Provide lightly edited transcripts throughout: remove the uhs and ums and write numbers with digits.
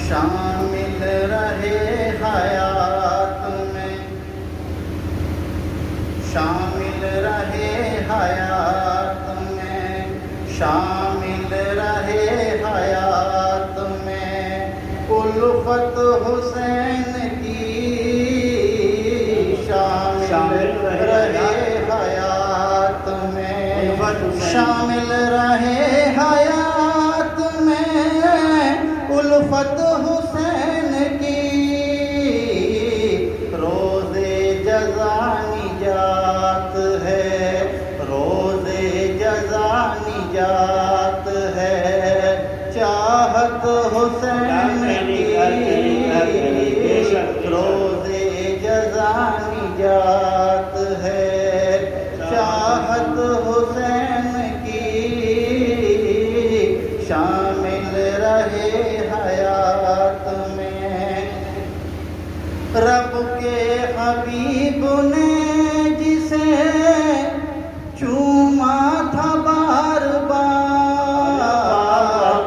شامل رہے حیات میں، شامل رہے حیات میں، شامل رہے حیات میں الفت حسین کی، شامل رہے حیات میں، شامل رہے حیات میں الفت حسین کی، روز جزا نجات ہے، روز جزا نجات ہے، چاہت حسین کی، روز جزا نجات ہے، چاہت حسین کی، شامل رہے حیات میں۔ رب کے حبیب نے جسے چوما تھا بار بار،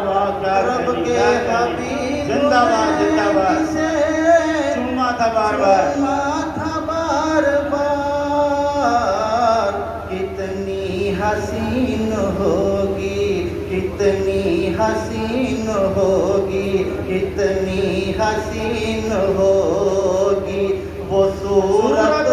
رب کے حبیب نے جسے چوما تھا بار بار، کتنی حسین ہوگی، کتنی حسین ہوگی، کتنی حسین ہوگی وہ صورت،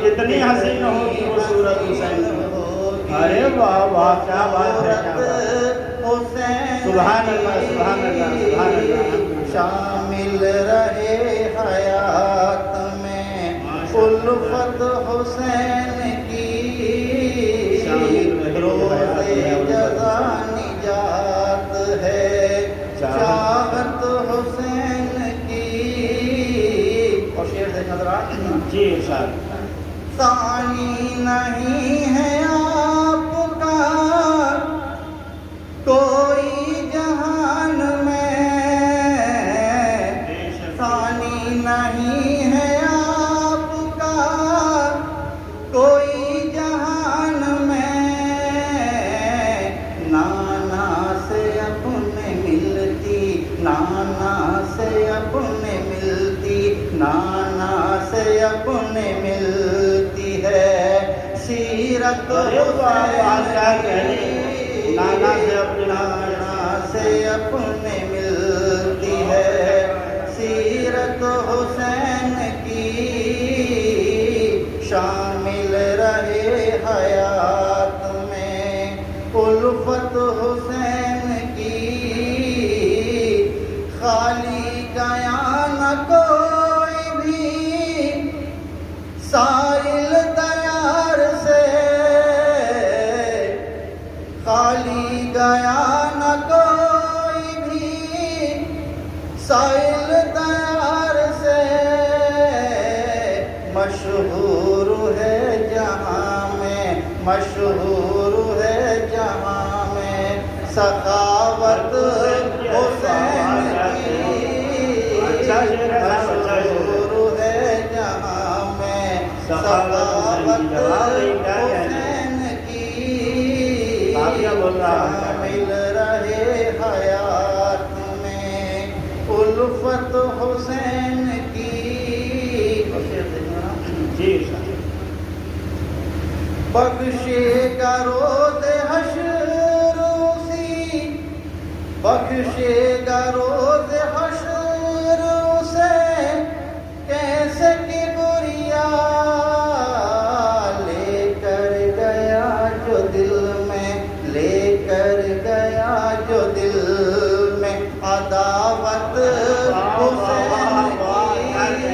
کتنی حسین ہوگی وہ صورت حسین ہوگی، ارے واہ واہ کیا بات ہے، حسین، سبحان اللہ سبحان اللہ سبحان اللہ، شامل رہے حیات میں الفت حسین کی، روز جزا نجات ہے، چاہت حسین کی، اور شعر دیکھ نظر آ جی ارشاد، ثانی نہیں ہے آپ کا کوئی جہان میں، ثانی نہیں ہے آپ کا کوئی جہان میں، نانا سے اپنے ملتی، نانا سے اپنے ملتی، نانا سے اپنے ملتی ہے سیرت حسین، نانا سے اپنے ملتی ہے سیرت حسین کی، شامل رہے حیات میں الفت حسین کی، خالی گیا نہ کوئی بھی سائل دیار سے، خالی گیا نہ کوئی بھی سائل دیار سے، مشہور ہے جہاں میں، مشہور ہے جہاں میں سخاوت حسین کی، مشہور ہے جہاں میں سخاوت حسین کی، شامل رہے حیات میں الفت حسین کی، بخشے گا روز حشر اسی، بخشے گا روز حشر اسے، کیسے کبریا لے کر گیا جو دل میں، لے کر گیا جو دل میں عداوت حسین کی،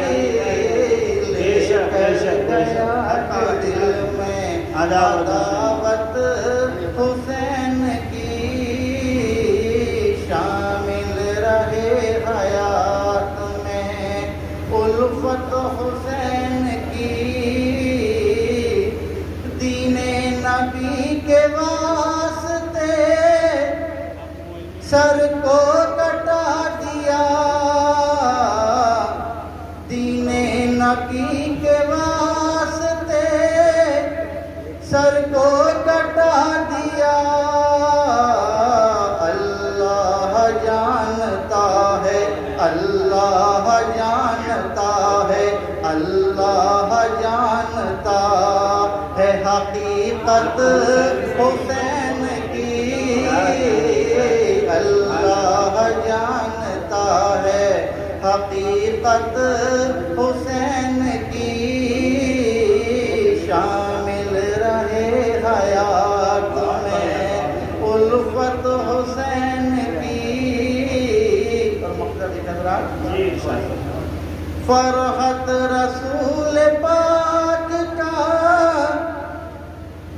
لے کر گیا جو دل میں عداوت حسین کی، شامل رہے حیات میں الفت حسین کی، دین نبی کے واسطے سر کو کٹا دیا، دین نبی کے واسطے سر کو کٹا دیا، شفقت حسین کی شامل رہے حیات میں، الفت حسین کی اور مقصد فرحت رسول پاک کا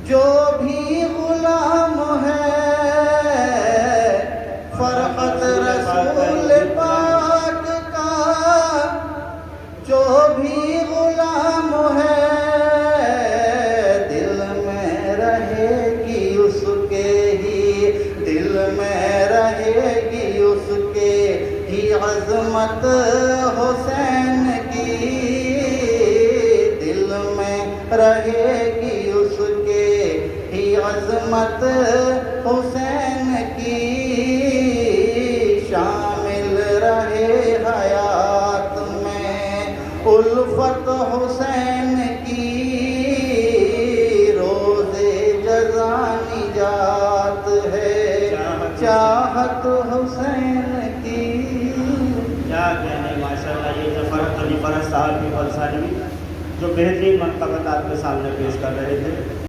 جو بھی غلام ہے، فرحت رسول پاک کا جو بھی غلام ہے، دل میں رہے گی اس کے ہی، دل میں رہے گی اس کے ہی عظمت حسین کی، دل میں رہے گی اس کے ہی عظمت حسین کی، شامل رہے حیات میں الفت حسین کی، روزے جزا نجات ہے چاہت حسین کی۔ کیا کہنے ماشاءاللہ، یہ ظفر علی فرج صاحب کی فلسانی جو بہترین منقبت آپ کے سامنے پیش کر رہے تھے۔